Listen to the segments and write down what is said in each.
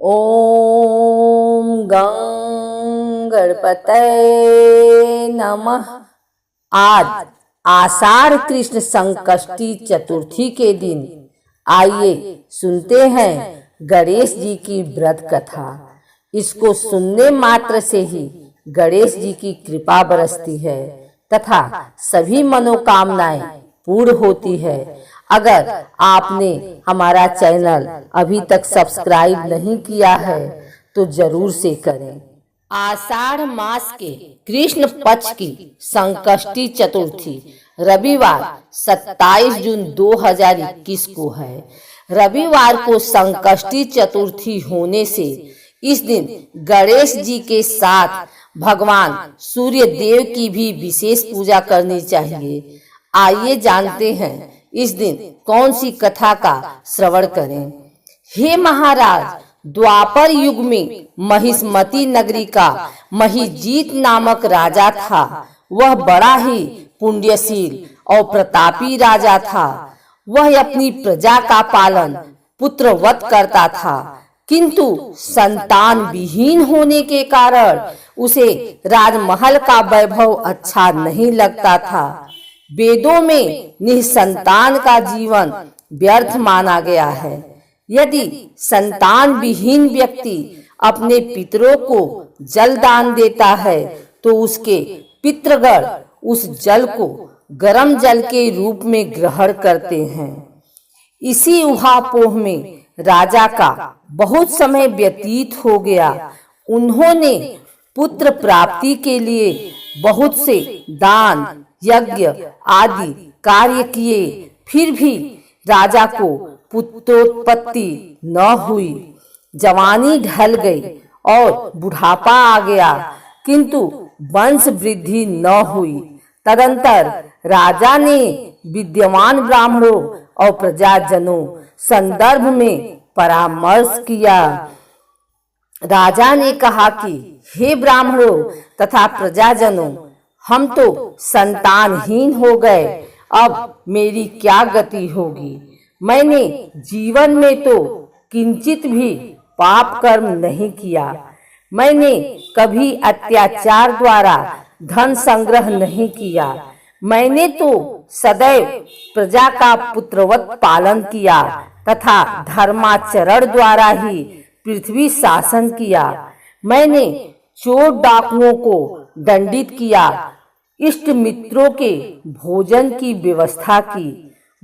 ओम गं गणपतये नमः। आज आषाढ़ कृष्ण संकष्टी चतुर्थी के दिन आइए सुनते हैं गणेश जी की व्रत कथा। इसको सुनने मात्र से ही गणेश जी की कृपा बरसती है तथा सभी मनोकामनाएं पूर्ण होती है। अगर आपने हमारा चैनल अभी तक सब्सक्राइब नहीं किया है तो जरूर से करें। आषाढ़ मास के कृष्ण पक्ष की संकष्टी चतुर्थी रविवार 27 जून 2021 को है। रविवार को संकष्टी चतुर्थी होने से इस दिन गणेश जी के साथ भगवान सूर्य देव की भी विशेष पूजा करनी चाहिए। आइए जानते हैं इस दिन कौन सी कथा का श्रवण करें। हे महाराज, द्वापर युग में महिष्मती नगरी का महिजीत नामक राजा था। वह बड़ा ही पुण्यशील और प्रतापी राजा था। वह अपनी प्रजा का पालन पुत्रवत करता था, किंतु संतान विहीन होने के कारण उसे राजमहल का वैभव अच्छा नहीं लगता था। वेदों में निसंतान का जीवन व्यर्थ माना गया है। यदि संतान विहीन व्यक्ति अपने पितरों को जल दान देता है तो उसके पितृगण उस जल को गर्म जल के रूप में ग्रहण करते हैं। इसी उहापोह में राजा का बहुत समय व्यतीत हो गया। उन्होंने पुत्र प्राप्ति के लिए बहुत से दान यज्ञ आदि कार्य किए, फिर भी राजा को पुत्रोत्पत्ति न हुई। जवानी ढल गई और बुढ़ापा आ गया, किंतु वंश वृद्धि न हुई। तदंतर राजा ने विद्यमान ब्राह्मणों और प्रजाजनों संदर्भ में परामर्श किया। राजा ने कहा कि हे ब्राह्मणों तथा प्रजाजनों, हम तो संतानहीन हो गए, अब मेरी क्या गति होगी। मैंने जीवन में तो किंचित भी पाप कर्म नहीं किया। मैंने कभी अत्याचार द्वारा धन संग्रह नहीं किया। मैंने तो सदैव प्रजा का पुत्रवत पालन किया तथा धर्माचरण द्वारा ही पृथ्वी शासन किया। मैंने चोर डाकुओं को दंडित किया, इष्ट मित्रों के भोजन की व्यवस्था की,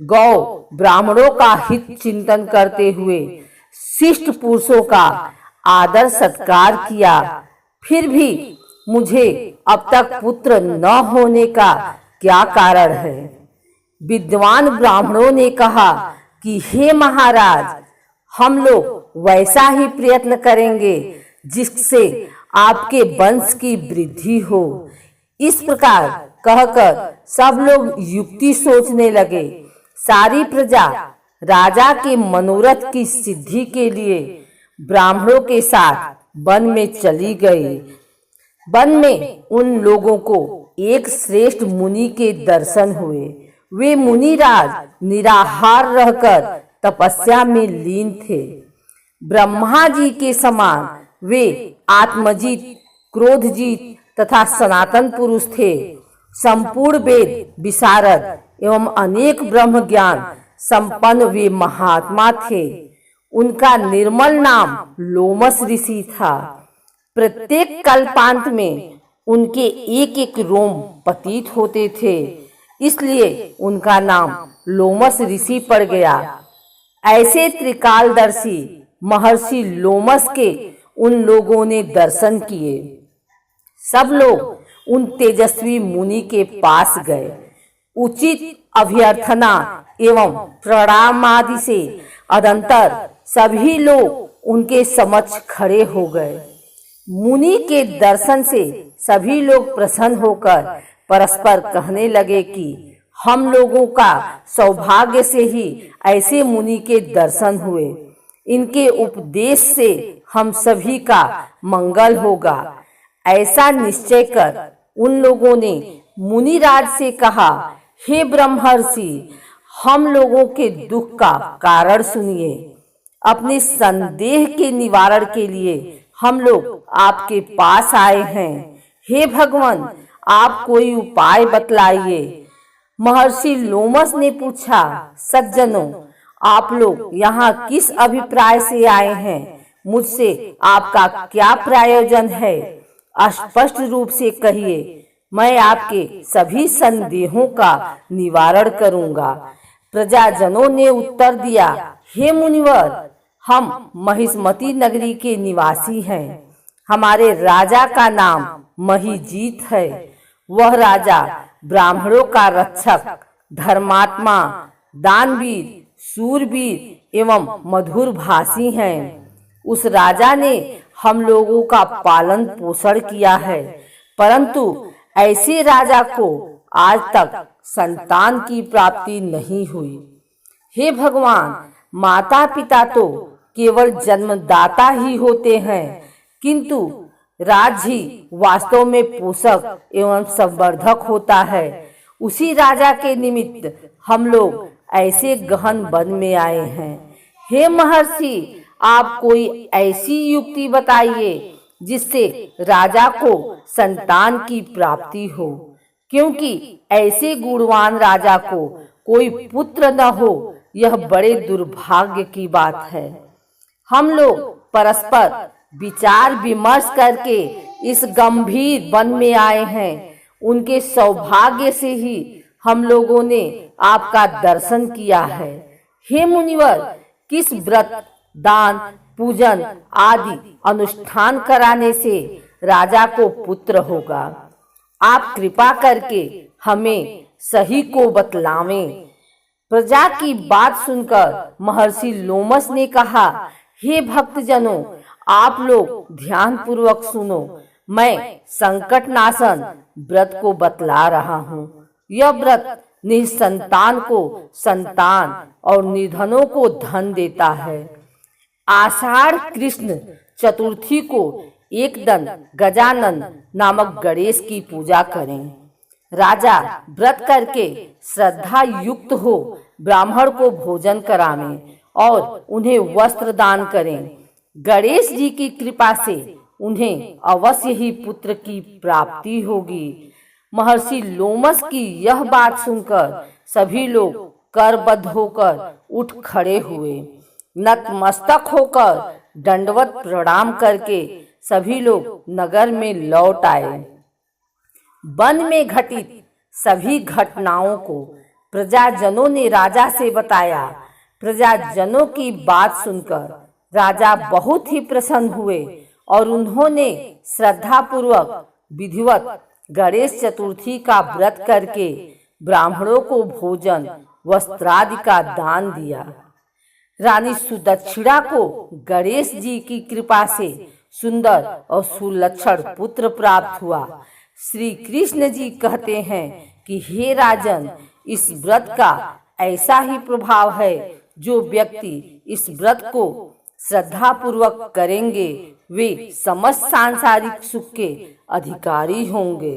गौ ब्राह्मणों का हित चिंतन करते हुए शिष्ट पुरुषों का आदर सत्कार किया। फिर भी मुझे अब तक पुत्र न होने का क्या कारण है। विद्वान ब्राह्मणों ने कहा कि हे महाराज, हम लोग वैसा ही प्रयत्न करेंगे जिससे आपके वंश की वृद्धि हो। इस प्रकार कहकर सब लोग युक्ति सोचने लगे। सारी प्रजा राजा के मनोरथ की सिद्धि के लिए ब्राह्मणों के साथ वन में चली गई। वन में उन लोगों को एक श्रेष्ठ मुनि के दर्शन हुए। वे मुनिराज निराहार रहकर तपस्या में लीन थे। ब्रह्मा जी के समान वे आत्मजीत, क्रोधजीत तथा सनातन पुरुष थे। संपूर्ण वेद विशारद एवं अनेक ब्रह्म ज्ञान संपन्न वे महात्मा थे। उनका निर्मल नाम लोमस ऋषि था। प्रत्येक कल्पांत में उनके एक एक रोम पतित होते थे, इसलिए उनका नाम लोमस ऋषि पड़ गया। ऐसे त्रिकालदर्शी महर्षि लोमस के उन लोगों ने दर्शन किए। सब लोग उन तेजस्वी मुनि के पास गए। उचित अभ्यर्थना एवं प्रणाम आदि से अदंतर सभी लोग उनके समक्ष खड़े हो गए। मुनि के दर्शन से सभी लोग प्रसन्न होकर परस्पर कहने लगे कि हम लोगों का सौभाग्य से ही ऐसे मुनि के दर्शन हुए। इनके उपदेश से हम सभी का मंगल होगा। ऐसा निश्चय कर उन लोगों ने मुनिराज से कहा, हे ब्रह्मर्षि, हम लोगों के दुख का कारण सुनिए। अपने संदेह के निवारण के लिए हम लोग आपके पास आए हैं। हे भगवान, आप कोई उपाय बतलाइए। महर्षि लोमस ने पूछा, सज्जनों, आप लोग यहाँ किस अभिप्राय से आए हैं? मुझसे आपका क्या प्रयोजन है? स्पष्ट रूप से कहिए, मैं आपके सभी संदेहों का निवारण करूंगा। प्रजाजनों ने उत्तर दिया, हे मुनिवर, हम महिष्मती नगरी के निवासी हैं। हमारे राजा का नाम महिजीत है। वह राजा ब्राह्मणों का रक्षक, धर्मात्मा, दानवीर, सूरवीर एवं मधुर भाषी हैं। उस राजा ने हम लोगों का पालन पोषण किया है, परंतु ऐसे राजा को आज तक संतान की प्राप्ति नहीं हुई। हे भगवान, माता पिता तो केवल जन्मदाता ही होते हैं, किंतु राज्य ही वास्तव में पोषक एवं संवर्धक होता है। उसी राजा के निमित्त हम लोग ऐसे गहन वन में आए हैं। हे महर्षि, आप कोई ऐसी युक्ति बताइए जिससे राजा को संतान की प्राप्ति हो, क्योंकि ऐसे गुणवान राजा को कोई पुत्र न हो, यह बड़े दुर्भाग्य की बात है। हम लोग परस्पर विचार विमर्श करके इस गंभीर वन में आए हैं। उनके सौभाग्य से ही हम लोगों ने आपका दर्शन किया है। हे मुनिवर, किस व्रत, दान, पूजन आदि अनुष्ठान कराने से राजा को पुत्र होगा? आप कृपा करके हमें सही को बतलावें। प्रजा की बात सुनकर महर्षि लोमस ने कहा, हे भक्तजनों, आप लोग ध्यान पूर्वक सुनो। मैं संकट नाशन व्रत को बतला रहा हूँ। यह व्रत निसंतान को संतान और निर्धनों को धन देता है। आषाढ़ कृष्ण चतुर्थी को एक दिन गजानन नामक गणेश की पूजा करें। राजा व्रत करके श्रद्धा युक्त हो ब्राह्मण को भोजन करावें और उन्हें वस्त्र दान करें। गणेश जी की कृपा से उन्हें अवश्य ही पुत्र की प्राप्ति होगी। महर्षि लोमस की यह बात सुनकर सभी लोग करबद्ध होकर उठ खड़े हुए। नतमस्तक होकर दंडवत प्रणाम करके सभी लोग नगर में लौट आए। वन में घटित सभी घटनाओं को प्रजाजनों ने राजा से बताया। प्रजाजनों की बात सुनकर राजा बहुत ही प्रसन्न हुए और उन्होंने श्रद्धा पूर्वक विधिवत गणेश चतुर्थी का व्रत करके ब्राह्मणों को भोजन वस्त्रादि का दान दिया। रानी सुदक्षिणा को गणेश जी की कृपा से सुंदर और सुलक्षण पुत्र प्राप्त हुआ। श्री कृष्ण जी कहते हैं कि हे राजन, इस व्रत का ऐसा ही प्रभाव है, जो व्यक्ति इस व्रत को श्रद्धा पूर्वक करेंगे वे समस्त सांसारिक सुख के अधिकारी होंगे।